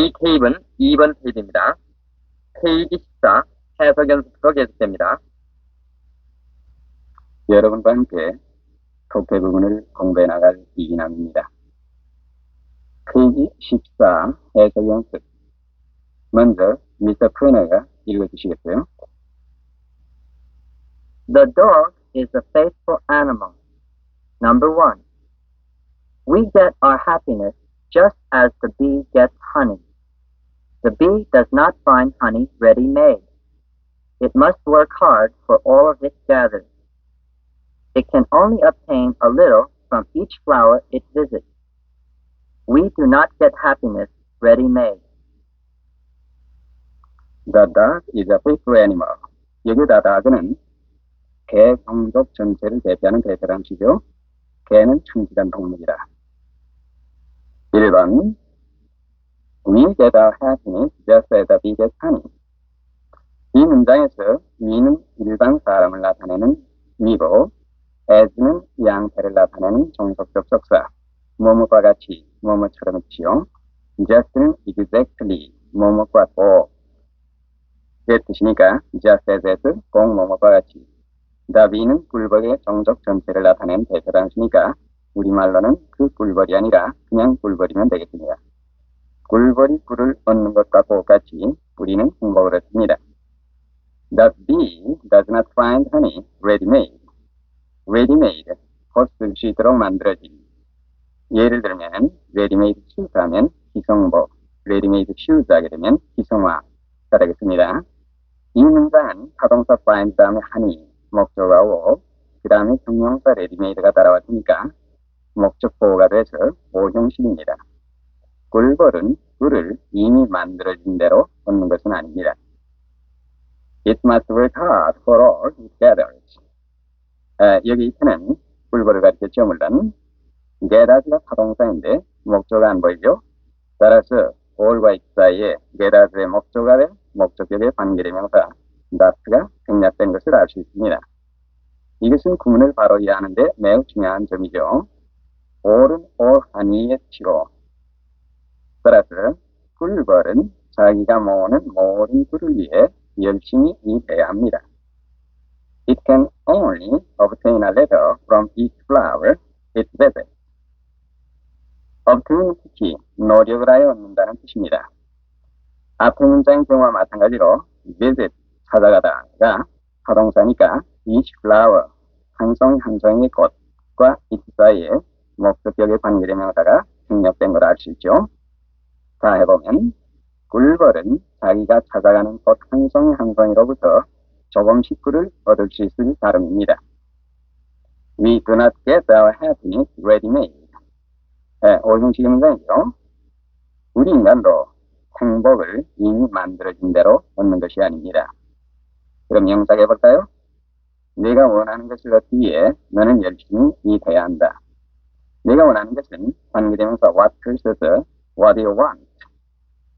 B테이프는 2번 페이지입니다. 페이지 14 해석 연습부터 계속됩니다. 여러분과 함께 독해 부분을 공부해 나갈 이기남입니다. 페이지 14 해석 연습. 먼저 미스터 프레너가 읽어주시겠어요? The dog is a faithful animal. Number 1. We get our happiness just as the bee gets honey. The bee does not find honey ready-made. It must work hard for all of it gathers. It can only obtain a little from each flower it visits. We do not get happiness ready-made. The dog is a faithful animal. 여기다 dog는 개 종족 전체를 대표하는 대표람시죠. 개는 충실한 동물이다. 1번 We get our happiness just as the bee gets honey. 이 문장에서 we는 일반 사람을 나타내는 we고 as는 양태를 나타내는 종속적 접사 뭐뭐과 같이 뭐뭐처럼 있지요. just는 exactly 뭐뭐과 꼭 의 뜻이니까 just as에서 꼭 뭐뭐과 같이 the bee는 꿀벌의 종족 전체를 나타내는 대표단수니까 우리말로는 그 꿀벌이 아니라 그냥 꿀벌이면 되겠습니다. 꿀벌이 꿀을 얻는 것과 똑같이 우리는 행복을 얻습니다. The bee does not find honey ready-made. ready-made, 곧 쓸 수 있도록 만들어진. 예를 들면 ready-made shoes 하면 기성복, ready-made shoes 하게 되면 기성화가 되겠습니다. 이 문장은 타동사 find 다음에 honey, 목적어가 오고 그 다음에 형용사 ready-made가 따라왔으니까 목적 보호가 돼서 보형식입니다. 꿀벌은 꿀을 이미 만들어진 대로 얻는 것은 아닙니다. It must work hard for all it gathers. 여기 이때는 꿀벌을 가리켰죠, 물론. gathers가 타동사인데 목적어가 안 보이죠? 따라서 all과 it 사이에 gathers의 목적어가 된 목적격의 관계대명사 that가 생략된 것을 알 수 있습니다. 이것은 구문을 바로 이해하는데 매우 중요한 점이죠. all은 all honey에 치고 따라서 꿀벌은 자기가 모으는 모든 꿀을 위해 열심히 일해야 합니다. It can only obtain a little from each flower it visits. obtain은 특히 노력을 하여 얻는다는 뜻입니다. 앞의 문장의 경우와 마찬가지로 visit, 찾아가다가 타동사니까 each flower, 한 송 한 송의 꽃과 it 사이에 목적격의 관계대명사가 생략된 걸 알 수 있죠. 자, 해보면 꿀벌은 자기가 찾아가는 꽃 한 송이 한 송이로부터 조금씩 꿀을 얻을 수 있을 따름입니다. We do not get our happiness ready-made. 오형식의 문장이죠. 우리 인간도 행복을 이미 만들어진 대로 얻는 것이 아닙니다. 그럼 영작해볼까요? 내가 원하는 것을 얻기 위해 너는 열심히 일해야 한다. 내가 원하는 것은 관계대명사 what을 써서 what do you want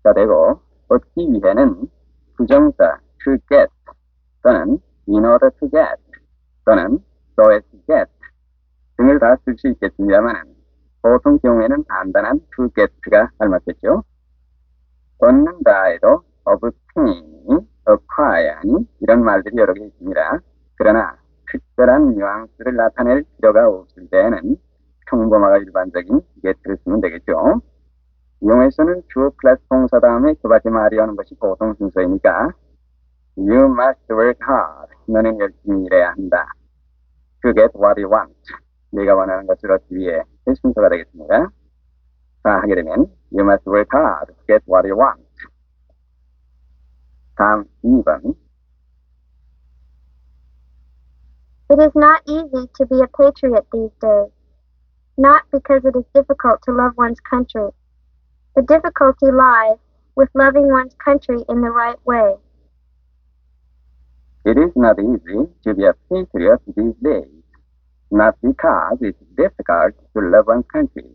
가 되고 얻기 위해는 부정사 to get 또는 in order to get 또는 so as to get 등을 다 쓸 수 있겠습니다만 보통 경우에는 간단한 to get가 닮았겠죠. 얻는다에도 obtain, acquire니 이런 말들이 여러 개 있습니다. 그러나 특별한 뉘앙스를 나타낼 필요가 없을 때에는 평범하고 일반적인 get를 쓰면 되겠죠. 영어에서는 주어 플러스 동사 다음에 그 밖에 말이 오는 것이 보통 순서이니까 You must work hard. 너는 열심히 일해야 한다. To get what you want. 내가 원하는 것을 얻기 위해 그 순서가 되겠습니다. 자, 하게 되면 You must work hard to get what you want. 다음 2번. It is not easy to be a patriot these days, not because it is difficult to love one's country. The difficulty lies with loving one's country in the right way. It is not easy to be a patriot these days, not because it's difficult to love one's country.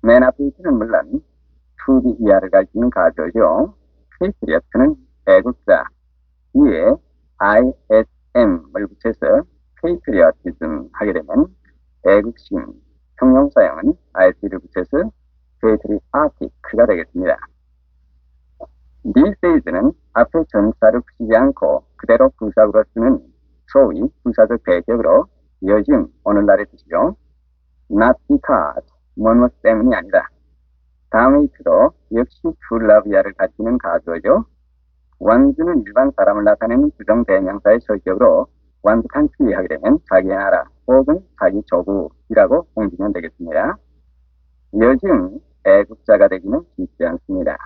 맨 앞에 있는 물론 to be 이하를 가리키는 가조죠. patriot는 애국자. 위에 ISM을 붙여서 patriotism 하게 되면 애국심, 형용사형은 IS를 붙여서 patriotic가 되겠습니다. These days는 앞에 전치사를 붙이지 않고 그대로 부사구로 쓰는 소위 부사적 배격으로 요즘, 오늘날의 뜻이죠. Not because, 뭐뭐 때문이 아니다. 다음의 이트도 역시 플라비아를 가지는 가주어죠. 원주는 일반 사람을 나타내는 부정 대명사의 설격으로 완벽한 추이하게 되면 자기의 나라 혹은 자기 조국이라고 옮기면 되겠습니다. 요즘 애국자가 되기는 쉽지 않습니다.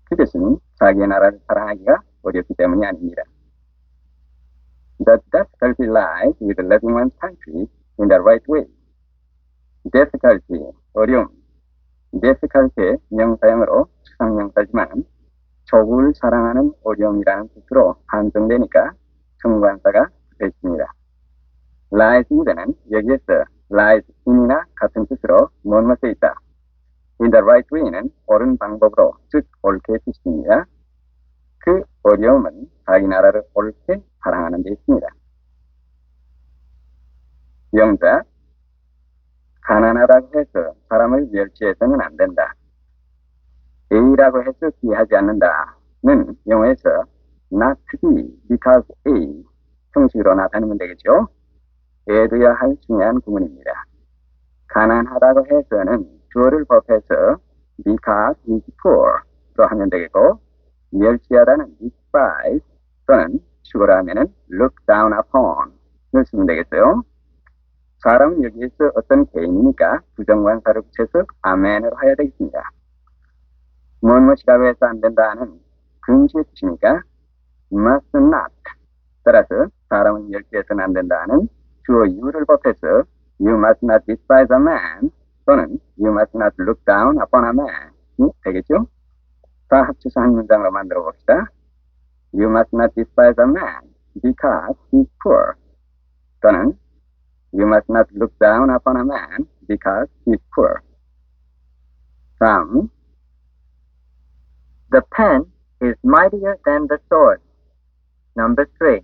그것은 자기의 나라를 사랑하기가 어렵기 때문이 아닙니다. The difficulty lies with loving one's country in the right way. difficulty, 어려움. difficulty의 명사형으로 추상명사지만 조국을 사랑하는 어려움이라는 뜻으로 한정되니까 정관사가 붙어있습니다. lies with는 여기에서 lies in이나 같은 뜻으로 뭐뭐에 있다. in the right way는 옳은 방법으로, 즉 옳게 뜻입니다. 그 어려움은 자기 나라를 옳게 사랑하는 데 있습니다. 영자, 가난하다고 해서 사람을 멸시해서는 안 된다. A라고 해서 B하지 않는다는 영어에서 not to be because A 형식으로 나타내면 되겠죠. 에둬야 할 중요한 구문입니다. 가난하다고 해서는 주어를 법해서 because he's poor로 하면 되겠고, 멸시하다는 despise 또는 축어로 하면은 look down upon을 쓰면 되겠어요. 사람은 여기에서 어떤 개인이니까 부정관사를 붙여서 아멘으로 해야 되겠습니다. 무엇이라고 해서 안 된다는 금시의 뜻이니까 must not, 따라서 사람은 멸시해서는 안 된다는 주어 you를 법해서 you must not despise a man 또는 you must not look down upon a man이 되겠죠? 다 합쳐서 한 문장으로 만들어 봅시다. You must not despise a man because he's poor 또는 You must not look down upon a man because he's poor. 다음, The pen is mightier than the sword. Number 3.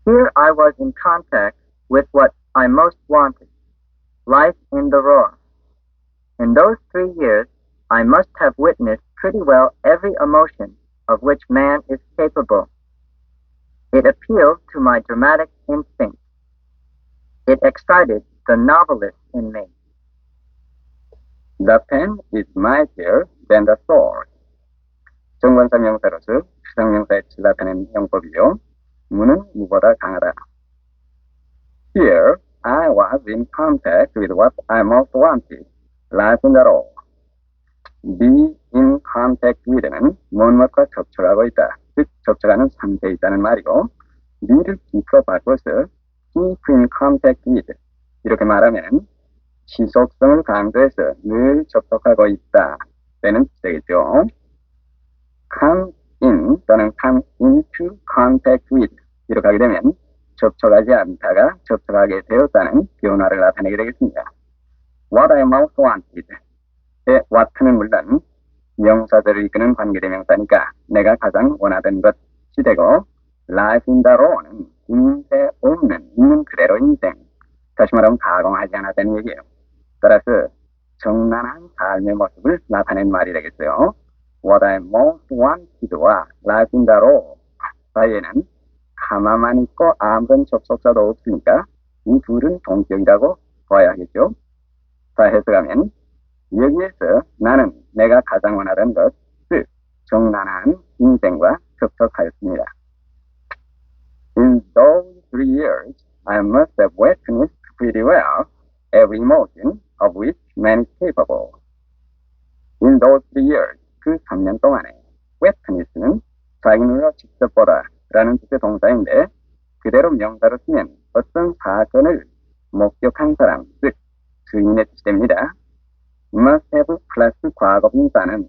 Here I was in contact with what I most wanted, life in the raw. In those 3 years, I must have witnessed pretty well every emotion of which man is capable. It appealed to my dramatic instinct. It excited the novelist in me. The pen is mightier than the sword. 정관사 명사로서 추상명사의 뜻을 나타내는 형법이요. 무는 무보다 강하다. Here, I was in contact with what I most wanted, life in the raw. Be in contact with는 무엇과 접촉하고 있다, 즉 접촉하는 상태에 있다는 말이고, be를 be로 바꿔서 keep in contact with 이렇게 말하면 지속성을 강조해서 늘 접촉하고 있다 되는 뜻이겠죠. come in 또는 come into contact with 이렇게 하게 되면 접촉하지 않다가 접촉하게 되었다는 변화를 나타내게 되겠습니다. What I most wanted what는 물론 명사들을 이끄는 관계대명사니까 내가 가장 원하던 것이 되고, life in the raw는 임대 없는 있는 그대로 인생, 다시 말하면 가공하지 않았다는 얘기예요. 따라서 정난한 삶의 모습을 나타낸 말이 되겠어요. What I most wanted와 life in the raw 사이에는 가만만 있고 아무런 접속사도 없으니까 이 둘은 동격이라고 봐야 하겠죠. 자, 해석하면 여기에서 나는 내가 가장 원하던 것, 즉 정난한 인생과 접촉하였습니다. In those 3 years, I must have witnessed pretty well every emotion of which man is capable. In those 3 years, 그 3년 동안에 witness는 자기 눈으로 직접 보다라는 뜻의 동사인데 그대로 명사로 쓰면 어떤 사건을 목격한 사람, 즉 증인의 뜻이 됩니다. must have 플러스 과거 분사는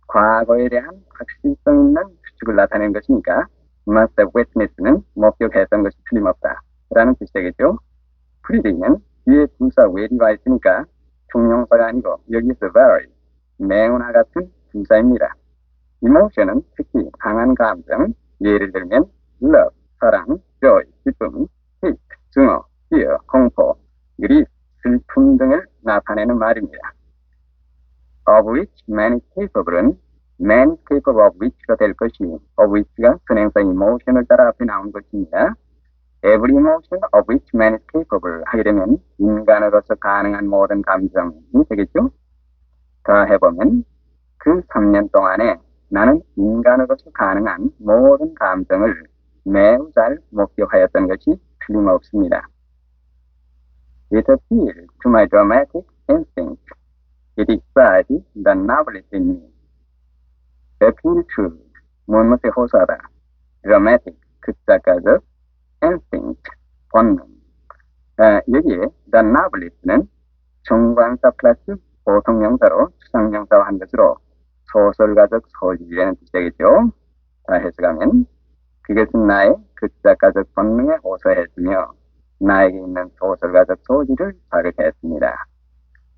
과거에 대한 확실성 있는 추측을 나타내는 것이니까 must have witness는 목격했던 것이 틀림없다 라는 뜻이 되겠죠. pretty는 뒤에 부사 very와 있으니까 형용사가 아니고 여기서 very, 매우나 같은 부사입니다. emotion은 특히 강한 감정, 예를 들면 love, 사랑, joy, 기쁨, hate, 증오, fear, 공포, grief, 슬픔 등을 나타내는 말입니다. of which man is capable은 man is capable of which가 될 것이 of which가 선행사 emotion을 따라 앞에 나온 것입니다. Every emotion of which man is capable 하게 되면 인간으로서 가능한 모든 감정이 되겠죠. 더 해보면 그 3년 동안에 나는 인간으로서 가능한 모든 감정을 매우 잘 목격하였던 것이 틀림없습니다. It appealed to my dramatic instinct. It excited the novelist in me. appeal to, 무엇에 호소하다. dramatic, 극작가적, instinct, 본능. 여기에 the novelist는 정관사 플러스 보통명사로 추상명사와 한 것으로 소설가적 소질이라는 뜻이 되겠죠. 다 해석하면 그것은 나의 극작가적 본능에 호소했으며 나에게 있는 소설가적 소질을 자극했습니다.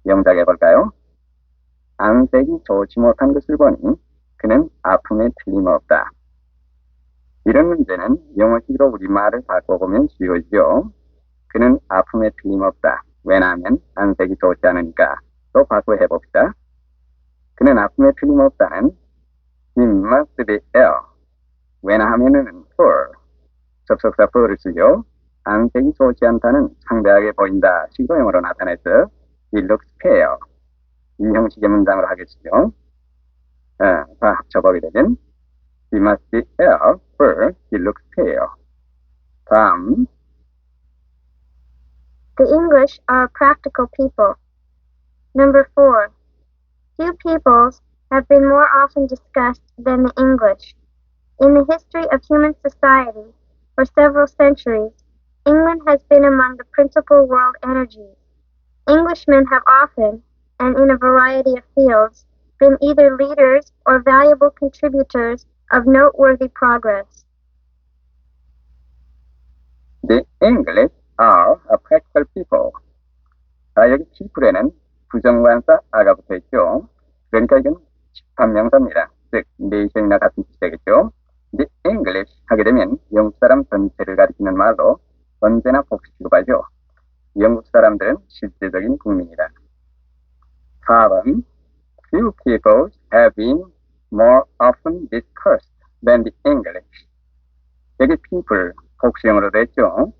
영작해 볼까요? 안색이 좋지 못한 것을 보니 그는 아픔에 틀림없다. 이런 문제는 영어식으로 우리말을 바꿔보면 쉬워지죠. 그는 아픔에 틀림없다. 왜냐하면 안색이 좋지 않으니까. 또 바꿔 해봅시다. 그는 아픔에 틀림없다는 He must be ill. 왜냐하면은 for, 접속사 for를 쓰죠. 안색이 좋지 않다는 상대하게 보인다 식으로 영어로 나타내서 He looks pale. 이 형식의 문장으로 하겠죠. 다 합쳐보게 되면 He must be ill for he looks pale. 다음 The English are practical people. Number 4. Few peoples have been more often discussed than the English. In the history of human society, for several centuries, England has been among the principal world energies. Englishmen have often, and in a variety of fields, been either leaders or valuable contributors of noteworthy progress. The English are a practical people. 여기 people에는 부정관사 아가 붙어 있죠. 그러니까 이건 집합명사입니다. 즉, nation이나 같은 뜻이 되겠죠. The English 하게 되면 영국 사람 전체를 가리키는 말로 언제나 복수 취급하죠. 영국 사람들은 실제적인 국민이다. 4번 Few people have been more often discussed than the English. 여기 people 복수형으로 됐죠.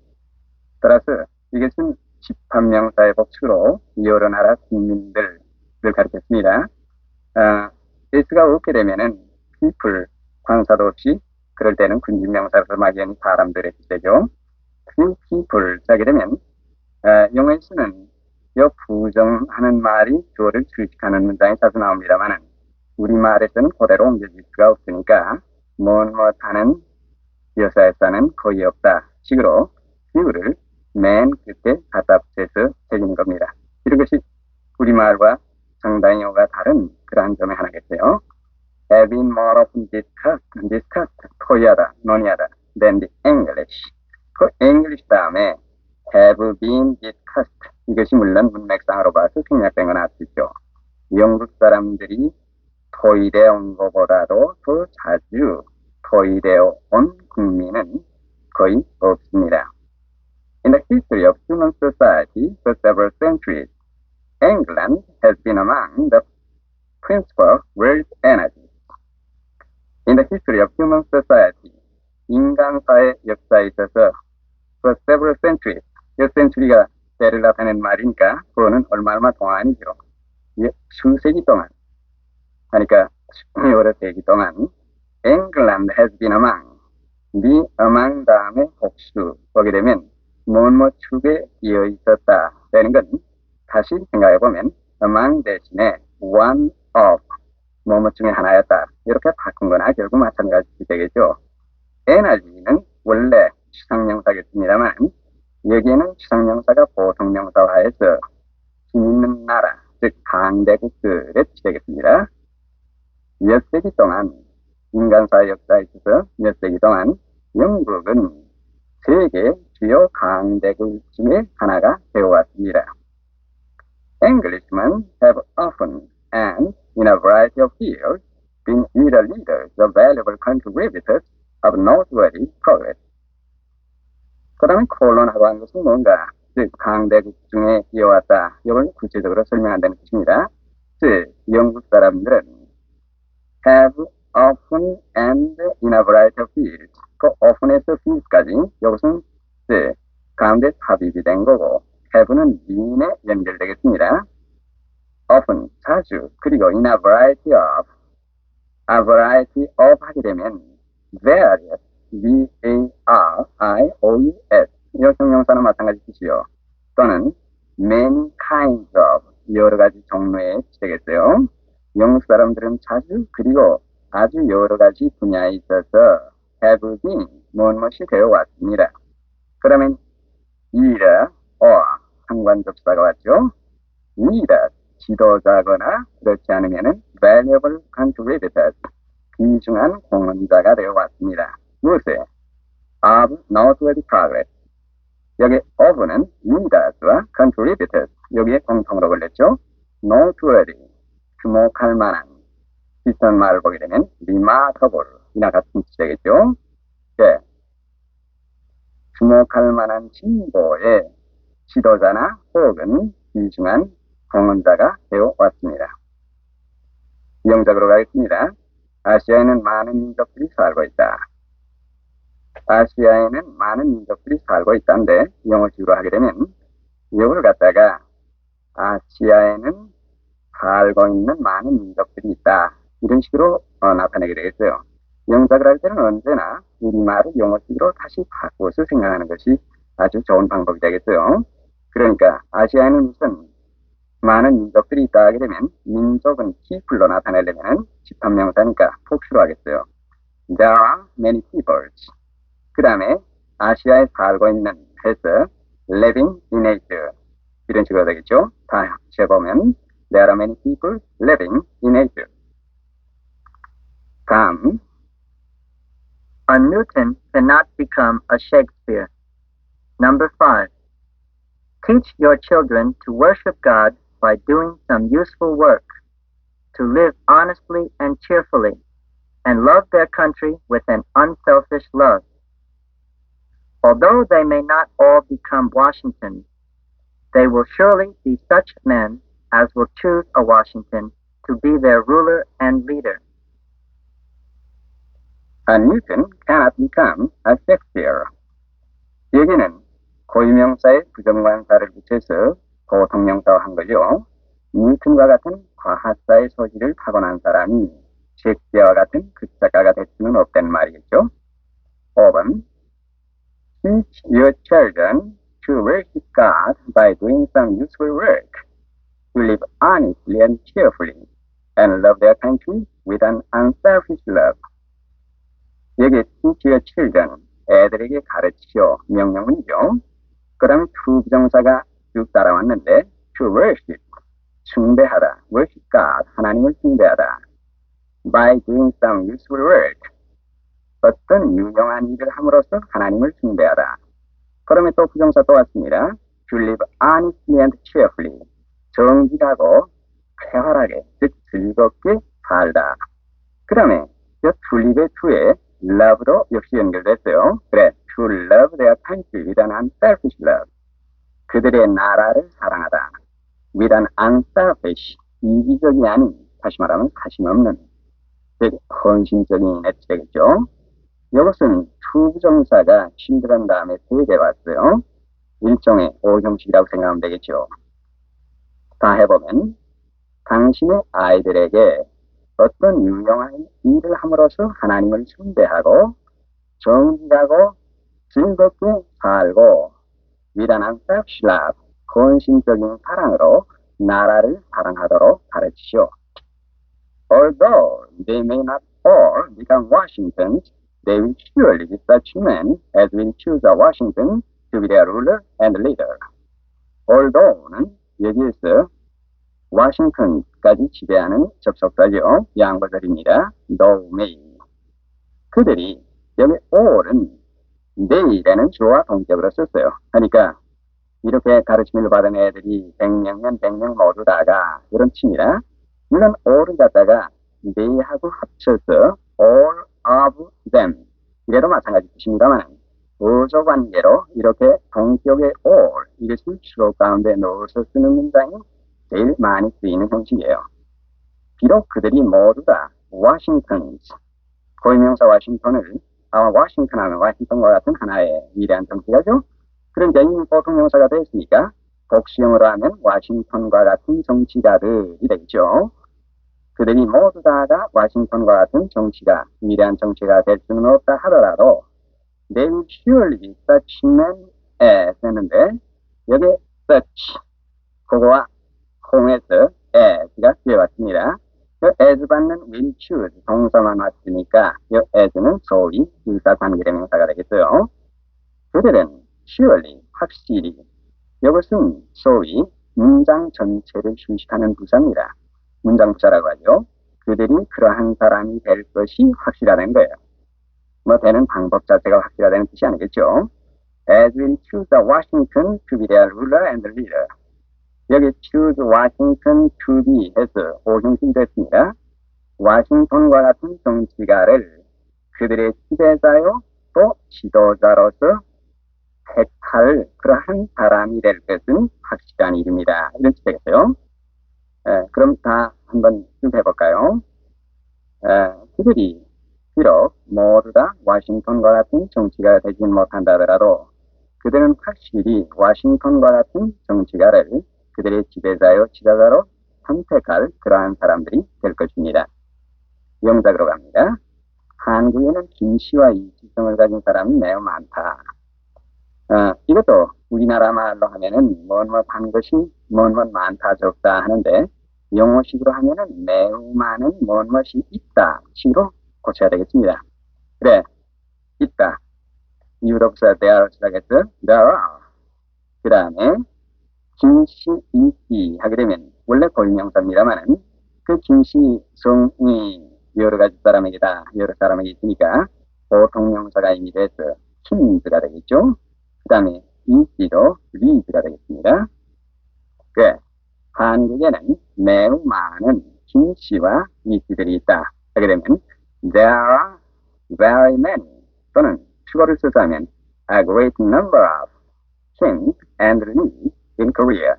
따라서 이것은 집합명사의 복수로 여러 나라 국민들을 가리켰습니다. s가 없게 되면은 people 관사도 없이 그럴 때는 군집명사로서 막연히 사람들의 뜻이죠. few people 하게 되면 영어에서는 여 부정하는 말이 주어를 주식하는 문장이 자주 나옵니다만은 우리말에서는 그대로 옮겨질 수가 없으니까 무엇하는 여사에서는 거의 없다 식으로 few를 맨 끝에 갖다 붙여서 새기는 겁니다. 이런 것이 우리말과 상당히 영어가 다른 그러한 점의 하나겠어요. Have been more often discussed, 토의하다, 논의하다 than the English. 그 English 다음에 have been discussed. 이것이 물론 문맥상으로 봐서 생략된 건 아시죠. 영국 사람들이 토의되어 온 것보다도 더 자주 토의되어 온 국민은 거의 없습니다. In the history of human society for several centuries, England has been among the principal world energies. In the history of human society, 인간사의 역사에 있어서 for several centuries, 몇 century가 때를 나타낸 말이니까 그거는 얼마 동안이죠. 수세기 동안, 그러니까 여러 세기 동안 England has been among, the among 다음에 복수 보게 되면 무엇 축에 이어 있었다 되는 건 다시 생각해보면 among 대신에 one of 무엇 중에 하나였다 이렇게 바꾼 거나 결국 마찬가지 되겠죠. 에너지는 원래 추상명사겠습니다만 여기에는 추상명사가 보통명사화해서 힘 있는 나라, 즉 강대국들의 뜻이 되겠습니다. 몇 세기 동안 인간사의 역사에 있어서 몇 세기 동안 영국은 세계 주요 강대국 중에 하나가 되어왔습니다. Englishmen have often and in a variety of fields been either leaders or valuable contributors of noteworthy progress. 그 다음에 콜론하고 한 것은 뭔가, 즉 강대국 중에 이어왔다. 이걸 구체적으로 설명한다는 뜻입니다. 즉 영국 사람들은 have often and in a variety of fields. 그 often에서 fields까지 이것은 가운데 삽입이 된 거고 have는 mean에 연결되겠습니다. often, 자주, 그리고 in a variety of 하게 되면 various, V-A-R-I-O-U-S 이 형용사는 마찬가지 뜻이요. 또는 many kinds of 여러 가지 종류의 되겠어요. 영국 사람들은 자주 그리고 아주 여러 가지 분야에 있어서 have been 무엇이 되어 왔습니다. 그러면 이라 상관접사가 왔죠. 이라 지도자거나 그렇지 않으면은 valuable contributors 귀중한 공헌자가 되어 왔습니다. 무엇에? of noteworthy progress. 여기 of는 leaders와 contributors 여기에 공통으로 걸렸죠. noteworthy 주목할 만한 비슷한 말을 보게 되면 remarkable 이나 같은 뜻이 되겠죠. 네. 주목할 만한 진보의 지도자나 혹은 귀중한 공헌자가 되어 왔습니다. 영작으로 가겠습니다. 아시아에는 많은 민족들이 살고 있다. 아시아에는 많은 민족들이 살고 있다는데 영어식으로 하게 되면 이걸 갖다가 아시아에는 살고 있는 많은 민족들이 있다. 이런 식으로 나타내게 되겠어요. 영작을 할 때는 언제나 우리말을 영어식으로 다시 바꿔서 생각하는 것이 아주 좋은 방법이 되겠어요. 그러니까 아시아에는 무슨 많은 민족들이 있다 하게 되면 민족은 people로 나타내려면 집합명사니까 복수로 하겠어요. There are many peoples. 그 다음에 아시아에 살고 있는 해서 living in Asia 이런 식으로 되겠죠. 다 합쳐보면 There are many people living in Asia. 다음 A Newton cannot become a Shakespeare. Number 5. Teach your children to worship God by doing some useful work, to live honestly and cheerfully, and love their country with an unselfish love. Although they may not all become Washingtons, they will surely be such men as will choose a Washington to be their ruler and leader. A Newton cannot become a Shakespeare. 여기는 고유명사에 부정관사를 붙여서 고통명사화한 거죠. 뉴턴과 같은 과학사의 소질을 타고난 사람이 셰익스피어와 같은 극작가가 될 수는 없다는 말이겠죠. 5번 Teach your children to worship God by doing some useful work, to live honestly and cheerfully, and love their country with an unselfish love. 여기 teach your children, 애들에게 가르치오 명령문이죠. 그 다음에 to 부정사가 쭉 따라왔는데 to worship, 숭배하다, worship God, 하나님을 숭배하다. by doing some useful work, 어떤 유용한 일을 함으로써 하나님을 숭배하다. 그러면 또 부정사 또 왔습니다. to live honestly and cheerfully, 정직하고 쾌활하게, 즉 즐겁게 살다. 그 다음에 to live의 to에 love로 역시 연결됐어요. 그래, to love their country with an unselfish love. 그들의 나라를 사랑하다. with an unselfish, 이기적이 아닌, 다시 말하면 사심 없는, 즉 헌신적인 뜻이겠죠. 이것은 to 부정사가 친들한 다음에 3개 왔어요. 일종의 오형식이라고 생각하면 되겠죠. 다 해보면 당신의 아이들에게 어떤 유용한 일을 함으로써 하나님을 숭배하고 정직하고 즐겁게 살고 with an unselfish love, 헌신적인 사랑으로 나라를 사랑하도록 가르치시오. Although they may not all become Washingtons, they will surely be such men as will choose a Washington to be their ruler and leader. Although는 여기에서 워싱턴까지 지배하는 접속사죠. 양보절입니다. though may. 그들이 여기 all은 they라는 주어와 동격으로 썼어요. 그러니까 이렇게 가르침을 받은 애들이 100명면 100명 모두 다가 이런 뜻입니다. 물론 all을 갖다가 they하고 합쳐서 all of them 이래도 마찬가지 뜻입니다만 보조관계로 이렇게 동격의 all 이것을 주어 가운데 넣어서 쓰는 문장이 제일 많이 쓰이는 형식이에요. 비록 그들이 모두 다 워싱턴스, 고유명사 워싱턴을 워싱턴 하면 워싱턴과 같은 하나의 위대한 정치가죠. 그런데 이미 보통 명사가 됐으니까 복수형으로 하면 워싱턴과 같은 정치가들이 되겠죠. 그들이 모두 다가 워싱턴과 같은 정치가, 위대한 정치가 될 수는 없다 하더라도 they will surely be such men as 했는데 여기 such 그거와 홈에서 as가 뒤에 왔습니다. as 받는 will choose 동사만 왔으니까 이 as는 소위 일사관계대명사가 되겠어요. 그들은 surely 확실히 이것은 소위 문장 전체를 휴식하는 부사입니다. 문장 부사라고 하죠. 그들이 그러한 사람이 될 것이 확실하다는 거예요. 뭐 되는 방법 자체가 확실하다는 뜻이 아니겠죠. As will choose Washington to be their ruler and leader. 여기 choose Washington to be 해서 오형식이 됐습니다. 워싱턴과 같은 정치가를 그들의 지배자요 또 지도자로서 택할 그러한 사람이 될 것은 확실한 일입니다. 이런 뜻이 되겠어요. 그럼 다 한번 쭉 해볼까요? 그들이 비록 모두 다 워싱턴과 같은 정치가 되지 못한다 하더라도 그들은 확실히 워싱턴과 같은 정치가를 그들의 지배자요 지도자로 선택할 그러한 사람들이 될 것입니다. 영작으로 갑니다. 한국에는 김씨와 이지성을 가진 사람이 매우 많다. 이것도 우리나라 말로 하면은 뭐한 것이 뭐뭐 많다 적다 하는데 영어식으로 하면은 매우 많은 뭐뭐이 있다 식으로 고쳐야 되겠습니다. 그래 있다. 이유로서 there로 시작해서 there are. 그 다음에 김씨 이씨 하게 되면 원래 고유명사입니다만은 그 김씨성이 여러 가지 사람에게다 여러 사람에게 있으니까 보통명사가 이미 돼서 kims가 되겠죠. 그 다음에 이씨도 리즈가 되겠습니다. 그래 한국에는 매우 많은 김씨와 이씨들이 있다 하게 되면 there are very many 또는 주어를 써서 하면 a great number of Kims and Lees in Korea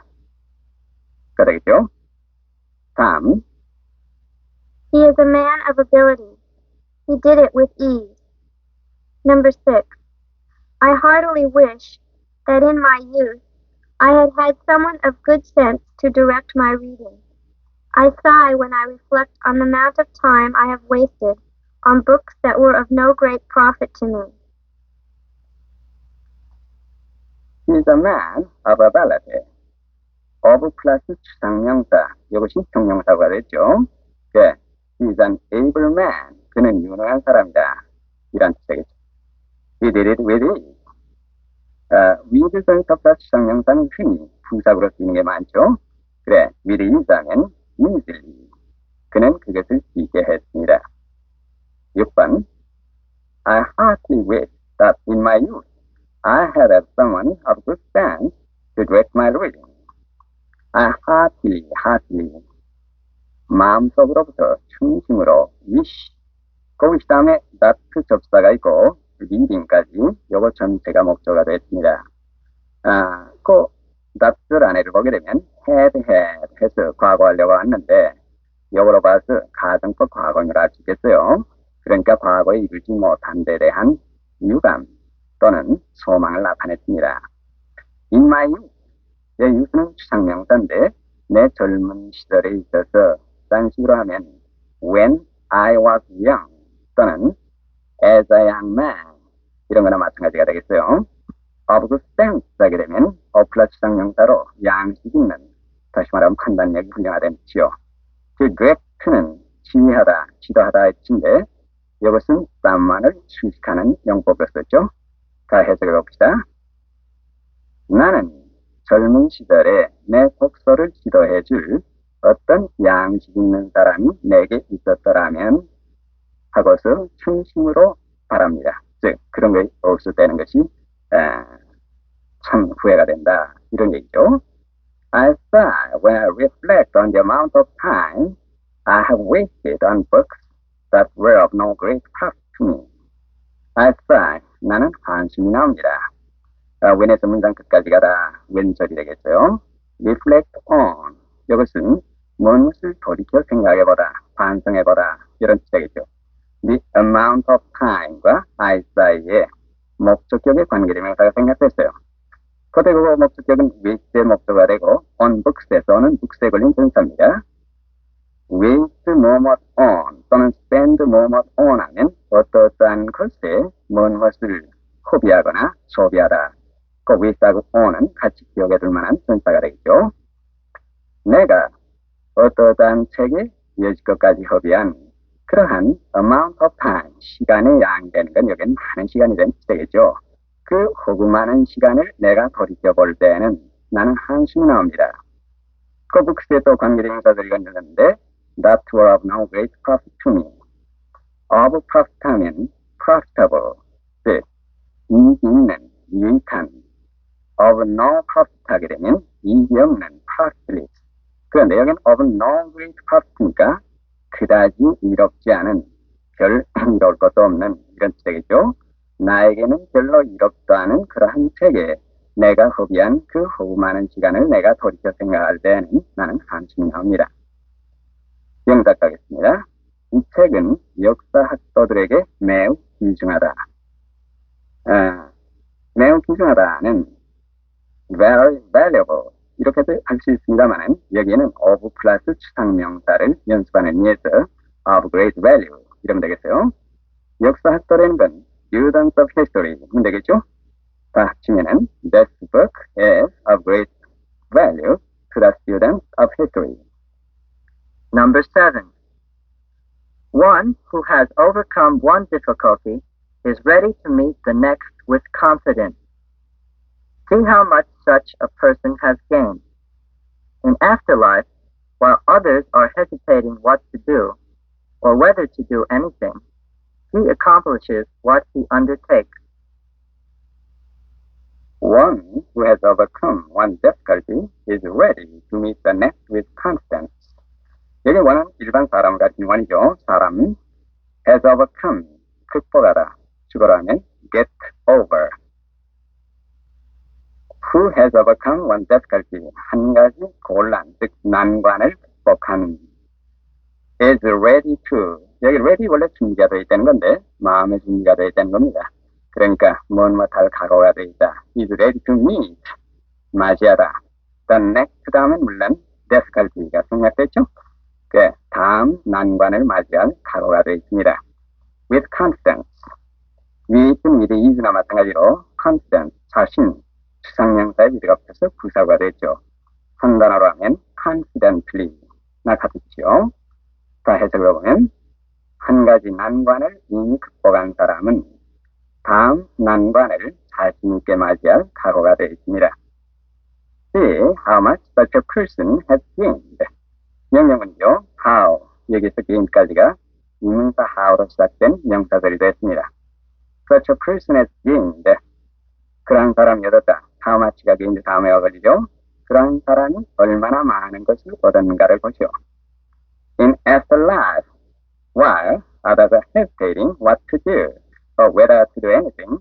가 되겠죠. 다음 He is a man of ability. He did it with ease. Number 6. I heartily wish that in my youth I had had someone of good sense to direct my reading. I sigh when I reflect on the amount of time I have wasted on books that were of no great profit to me. He is a man of ability. of 플러스 추상명사 이것이 형용사가 됐죠. 네, he is an able man. 그는 유능한 사람이다. 이란 뜻이겠죠. He did it with ease. with 선서부터 추상명사는 흔히 부사구로 쓰이는 게 많죠. 그래, with ease 하면 easily. 그는 그것을 쉽게 했습니다. 6번 I heartily wish that in my youth I had someone of good sense to direct my reading. I heartily 마음속으로부터 충심으로 wish 그 wish 다음에 that 접사가 있고 reading까지 요거 전체가 목적어가 됐습니다. 그 that을 안에를 보게 되면 had 해서 과거하려고 했는데 요거로 봐서 가정법 과거임을 알 수 있겠어요. 그러니까 과거에 이루지 못한 데 대한 유감 또는 소망을 나타냈습니다. In my youth youth는 추상명사인데 내 젊은 시절에 있어서 딴 식으로 하면 when I was young 또는 as a young man 이런 거나 마찬가지가 되겠어요. of good sense 하게 되면 플러스 추상명사로 양식 있는 다시 말하면 판단력이 훌륭하다는 뜻이요. 그 direct는 지휘하다, 지도하다의 뜻인데 이것은 someone을 수식하는 용법을 썼죠. 다 해석해 봅시다. 나는 젊은 시절에 내 독서를 지도해줄 어떤 양식 있는 사람이 내게 있었더라면 하고서 충심으로 바랍니다. 즉 그런 게 없을 때는 것이 참 후회가 된다. 이런 얘기죠. I sigh when I reflect on the amount of time I have wasted on books that were of no great profit to me. I sigh. 나는 한숨이 나옵니다. when에서 문장 끝까지가 다 왼절이 되겠어요. reflect on. 이것은 무엇을 돌이켜 생각해보다, 반성해보다 이런 뜻이겠죠. The amount of time과 I 사이에 목적격의 관계대명사가 생략됐어요. 거대국어 목적격은 with의 목적어가 되고 on books에서는 books에 걸린 전사입니다. with 뭐뭐 on 또는 spend 뭐뭐 on 하면 어떠한 것에 무엇을 소비하거나 소비하다. 그 with하고 on은 같이 기억해 둘 만한 전사가 되겠죠. 내가 어떠한 책에 여지껏까지 허비한 그러한 amount of time, 시간의 양이 되는 건 여기는 많은 시간이 되겠죠. 그 허구 많은 시간을 내가 돌이켜볼 때에는 나는 한숨이 나옵니다. 그 books에 또 관계대명사들이 있는데 that were of no great profit to me. of profit 하면 profitable, 즉 이익이 있는, 유익한. of no profit 하게 되면 이익이 없는, profitless. 그런데 여기는 of no great profit니까 그다지 이롭지 않은, 별 이로울 것도 없는 이런 뜻이겠죠. 나에게는 별로 이롭지 않은 그러한 책에 내가 허비한 그 허구 많은 시간을 내가 돌이켜 생각할 때는 나는 한숨이 나옵니다. 영작 가겠습니다. 이 책은 역사학도들에게 매우 귀중하다. 매우 귀중하다는 very valuable 이렇게도 할 수 있습니다만 여기에는 of 플러스 추상명사를 연습하는 의미에서 of great value 이러면 되겠어요. 역사학도라는 건 students of history 하면 되겠죠. 다 합치면은 this book is of great value to the students of history. Number 7. One who has overcome one difficulty is ready to meet the next with confidence. See how much such a person has gained. In afterlife, while others are hesitating what to do, or whether to do anything, he accomplishes what he undertakes. One who has overcome one difficulty is ready to meet the next with confidence. 여기 원은 일반 사람 같은 원이죠. 사람 has overcome, 극복하다. 죽어라 하면 get over. Who has overcome one difficulty, 한 가지 곤란, 즉 난관을 극복한. is ready to, 여기 ready 원래 준비가 되어 있다는 건데 마음의 준비가 되어 있다는 겁니다. 그러니까 무엇할 각오가 되어 있다. is ready to meet, 맞이하다. the next 다음은 물론 difficulty가 생략됐죠. 그 다음 난관을 맞이할 각오가 되어 있습니다. with confidence, 위에 있던 미래 is나 마찬가지로 confidence, 자신, 추상명사의 미래가 붙어서 부사가 되죠. 한 단어로 하면 confidently 나 같았죠. 자, 해석을 보면 한 가지 난관을 이미 극복한 사람은 다음 난관을 자신 있게 맞이할 각오가 되어 있습니다. See how much such a person has gained. 명령문이죠. how, 여기서 gain까지가 이문사 how로 시작된 명사들이 됐습니다. Such a person has gained. 그러한 사람이 얻었다. how much가 gained 다음에 어걸리죠. 그러한 사람이 얼마나 많은 것을 얻었는가를 보시오. In afterlife, while others are hesitating what to do or whether to do anything,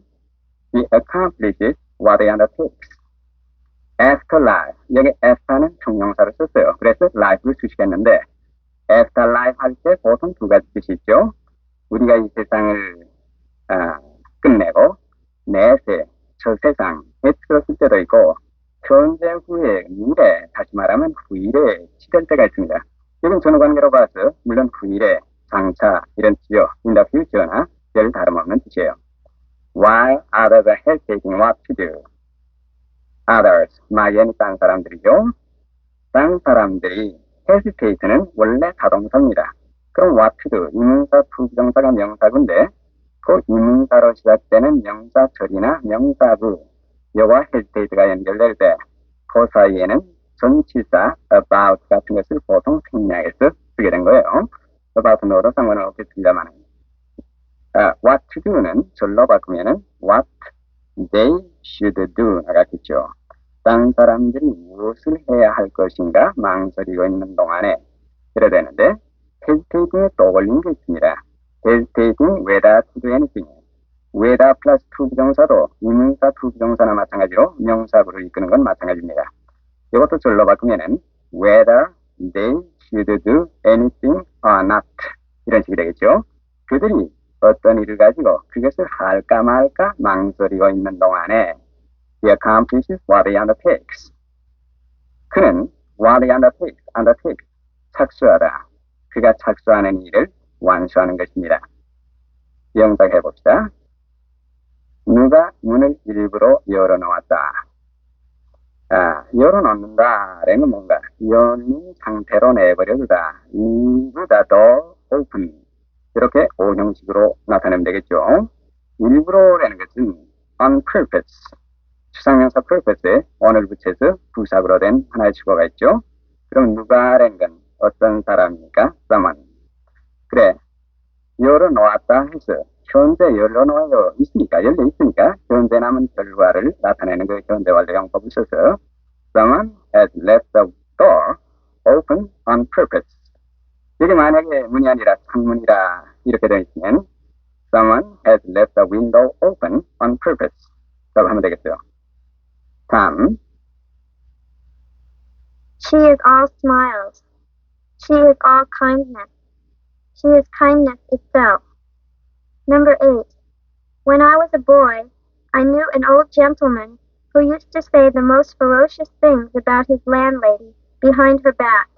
he accomplishes what he undertakes. afterlife, 여기 after는 총명사를 썼어요. 그래서 life를 수식했는데 afterlife 할 때 보통 두 가지 뜻이 있죠. 우리가 이 세상을 끝내고 내세, 저 세상에 들었을 때도 있고 현재 후에 미래, 다시 말하면 후일에 시될 때가 있습니다. 여기는 전후관계로 봐서 물론 후일에, 장차 이런 뜻이요. in the future나 별 다름없는 뜻이에요. While others are hesitating what to do. others, 막연히 딴 사람들이죠. 딴 사람들이 hesitate는 원래 자동사입니다. 그럼 what to do, 이문사 부정사가 명사구인데 그 이문사로 시작되는 명사절이나 명사부 여와 hesitate가 연결될 때 그 사이에는 전치사 about 같은 것을 보통 생략해서 쓰게 된 거예요. about 넣어도 상관은 없겠습니다만 what to do는 절로 바꾸면은 what they should do 나갔겠죠. 딴 사람들이 무엇을 해야 할 것인가 망설이고 있는 동안에 그래야 되는데 hesitating에 또 걸린 게 있습니다. hesitating whether to do anything. whether 플러스 to 부정사도 이문사 to 부정사나 마찬가지로 명사부를 이끄는 건 마찬가지입니다. 이것도 절로 바꾸면은 whether they should do anything or not. 이런 식이 되겠죠. 그들이 어떤 일을 가지고 그것을 할까 말까 망설이고 있는 동안에 he accomplishes what he undertakes. 그는 what he undertakes, 착수하다. 그가 착수하는 일을 완수하는 것입니다. 영작해 봅시다. 누가 문을 일부러 열어놓았다. 열어놓는다라는 뭔가 열린 상태로 내버려두다. leave the door open. 이렇게 오형식으로 나타내면 되겠죠. 일부러라는 것은 on purpose. 추상명사 purpose에 on을 붙여서 부사구로 된 하나의 주어가 있죠. 그럼 누가라는 건 어떤 사람입니까? someone. 그래, 열어놓았다 해서 현재 열어놓여 있으니까, 열려 있으니까 현재 남은 결과를 나타내는 그 현재 완료 용법을 써서 someone has left the door open on purpose. 여기 만약에 문이 아니라 창문이라 이렇게 되어 있으면 someone has left the window open on purpose 라고 하면 되겠어요. 다음 She is all smiles. She is all kindness. She is kindness itself. Number 8. When I was a boy, I knew an old gentleman who used to say the most ferocious things about his landlady behind her back,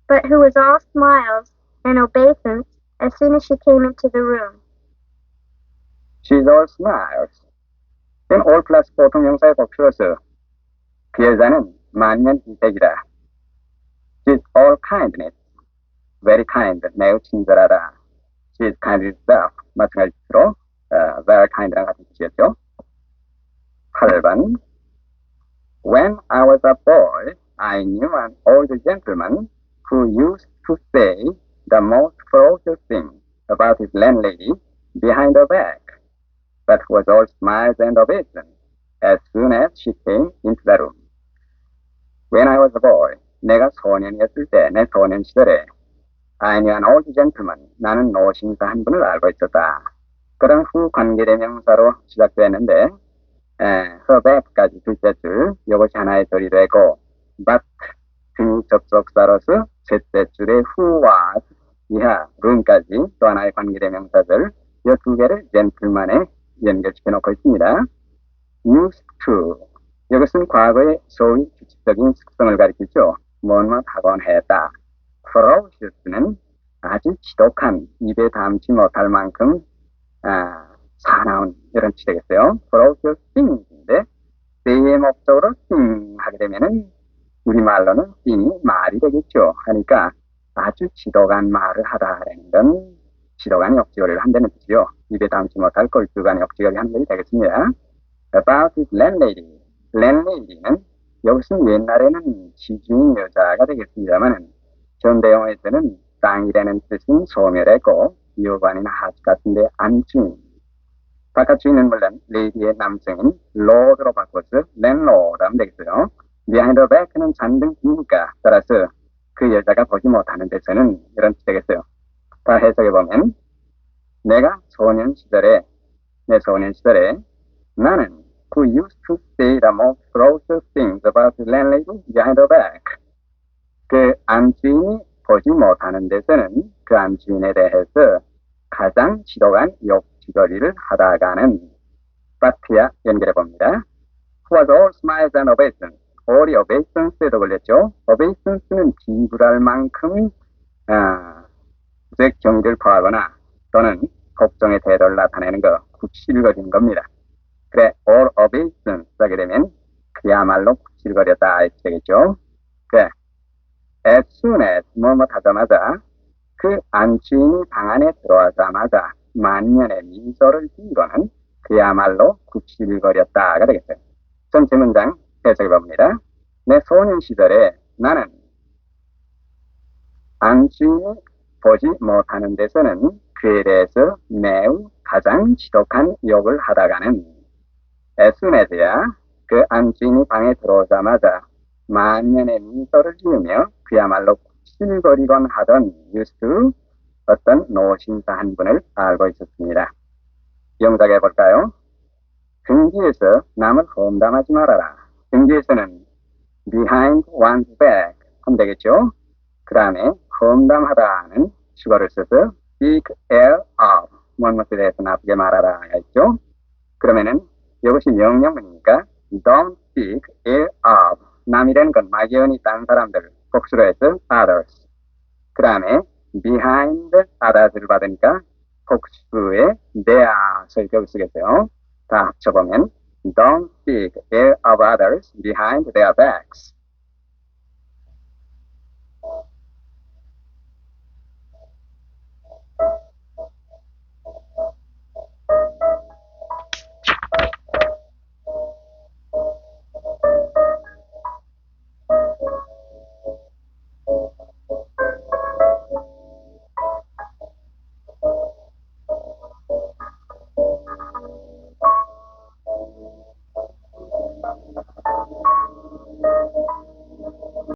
but who was all smiles and obeisance as soon as she came into the room. She's all smiles. then all 플러스 보통명사의 복수어서 그 여자는 만년희색이다. She's all kindness. very kind, 매우 친절하다. She's kind herself. 마찬가지 뜻으로 very kind랑 같은 뜻이었죠. 8번 When I was a boy, I knew an old gentleman who used to say the most ferocious thing about his landlady behind her back, but was all smiles and obeisance as soon as she came into the room. When I was a boy, 내가 소년이었을 때, 내 소년 시절에 I knew an old gentleman, 나는 노신사 한 분을 알고 있었다. 그런 후 관계대명사로 시작되었는데 her back까지 둘째 줄, 이것이 하나의 절이 되고 but 등 접속사로서 셋째 줄의 who와 이하, room까지 또 하나의 관계대명사들 이 두 개를 젠틀만에 연결시켜 놓고 있습니다. used to 이것은 과거의 소위 규칙적인 특성을 가리키죠. 무엇 하곤 했다. ferocious는 아주 지독한, 입에 담지 못할 만큼 사나운 이런 뜻이 되겠어요. ferocious thing인데 때의 목적으로 thing 하게 되면은 우리말로는 thing이 말이 되겠죠. 하니까 아주 지독한 말을 하다라는 건 지독한 역지거리를 한다는 뜻이요. 입에 담지 못할 꼴뚜간 역지거리 한 것이 되겠습니다. about his landlady. landlady는 여기서는 옛날에는 지주인 여자가 되겠습니다만 현대 영어에서는 땅이라는 뜻은 소멸했고 여관이나 하수 같은데 안주인. 바깥주인은 물론 레이디의 남성인 lord로 바꿔서 landlord 하면 되겠어요. behind her back는 잔등 뒤니까 따라서 그 여자가 보지 못하는 데서는 이런 뜻이 되겠어요. 다 해석해보면 내가 소년 시절에 내 소년 시절에 나는 who used to say the most ferocious things about the landlady behind her back. 그 안주인이 보지 못하는 데서는 그 안주인에 대해서 가장 지독한 욕지거리를 하다가는 파트야 연결해봅니다. Who was all smiles and obeisance. all이 obeisance에도 걸렸죠. obeisance는 비굴할 만큼 경의를 표하거나 또는 복종의 태도를 나타내는 거, 구실거리는 겁니다. 그래, all obeisance 하게 되면 그야말로 구실거렸다 이렇게 되겠죠. 그래, as soon as 뭐뭐 하자마자 그 안주인이 방 안에 들어와자마자 만년의 미소를 띈 거는 그야말로 구실거렸다가 되겠어요. 전체 문장 해석해봅니다. 내 소년 시절에 나는 안주인이 보지 못하는 데서는 그에 대해서 매우 가장 지독한 욕을 하다가는 as soon as야 그 안주인이 방에 들어오자마자 만년의 미소를 지으며 그야말로 구실거리곤 하던 used to 어떤 노신사 한 분을 알고 있었습니다. 영작해볼까요? 등지에서 남을 험담하지 말아라. 등지에서는 behind one's back 하면 되겠죠? 그 다음에 험담하다는 주어를 써서 speak ill of 무엇에 대해서 나쁘게 말하라가 있죠. 그러면은 이것이 명령문이니까 don't speak ill of 남이라는 건 막연히 다른 사람들 복수로 해서 others. 그 다음에 behind others를 받으니까 복수에 their 설격을 쓰겠어요. 다 합쳐보면 don't speak ill of others behind their backs.